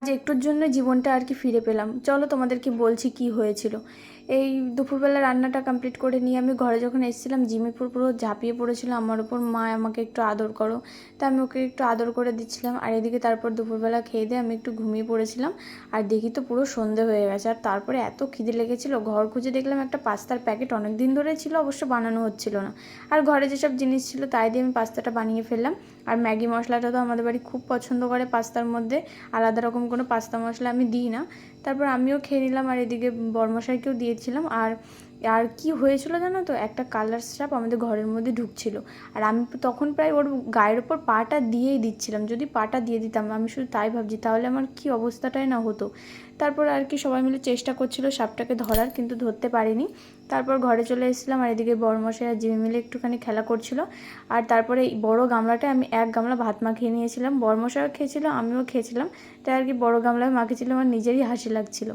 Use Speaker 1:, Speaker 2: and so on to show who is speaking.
Speaker 1: যে একটুর জন্য জীবনটা আর কি ফিরে পেলাম। চলো তোমাদেরকে বলছি কি হয়েছিল। এই দুপুরবেলা রান্নাটা কমপ্লিট করে নিয়ে আমি ঘরে যখন এসেছিলাম, জিমিপুর পুরো ঝাঁপিয়ে পড়েছিল আমার ওপর, মা আমাকে একটু আদর করো। তা আমি ওকে একটু আদর করে দিচ্ছিলাম। আর এদিকে তারপর দুপুরবেলা খেয়ে দিয়ে আমি একটু ঘুমিয়ে পড়েছিলাম। আর দেখি তো পুরো সন্ধে হয়ে গেছে। আর তারপরে এত খিদে লেগেছিলো, ঘর খুঁজে দেখলাম একটা পাস্তার প্যাকেট অনেক দিন ধরে ছিল, অবশ্য বানানো হচ্ছিল না। আর ঘরে যেসব জিনিস ছিল তাই দিয়ে আমি পাস্তাটা বানিয়ে ফেললাম। আর ম্যাগি মশলাটা তো আমাদের বাড়ি খুব পছন্দ করে পাস্তার মধ্যে, আলাদা রকম কোনো পাস্তা মশলা আমি দিই না। তারপর আমিও খেয়ে নিলাম, আর এদিকে বড়মশাইকেও দিয়েছিলাম। আর আর কি হয়েছিল জানো তো, একটা কালার স্রাপ আমাদের ঘরের মধ্যে ঢুকছিল। আর আমি তখন প্রায় ওর গায়ের ওপর পাটা দিয়েই দিচ্ছিলাম। যদি পাটা দিয়ে দিতাম, আমি শুধু তাই ভাবছি তাহলে আমার কি অবস্থাটাই না হতো। তারপর আর কি সবাই মিলে চেষ্টা করছিল সাপটাকে ধরার, কিন্তু ধরতে পারিনি। তারপর ঘরে চলে এসেছিলাম, আর এদিকে বড়মশাই আর জিমি মিলে একটুখানি খেলা করছিল। আর তারপরে এই বড় গামলাটায় আমি এক গামলা ভাত মাখিয়ে নিয়েছিলাম, বড়মশাইও খেয়েছিল, আমিও খেয়েছিলাম। তাই আর কি বড় গামলায় মাখিয়েছিলাম, আমার নিজেরই হাসি লাগছিল।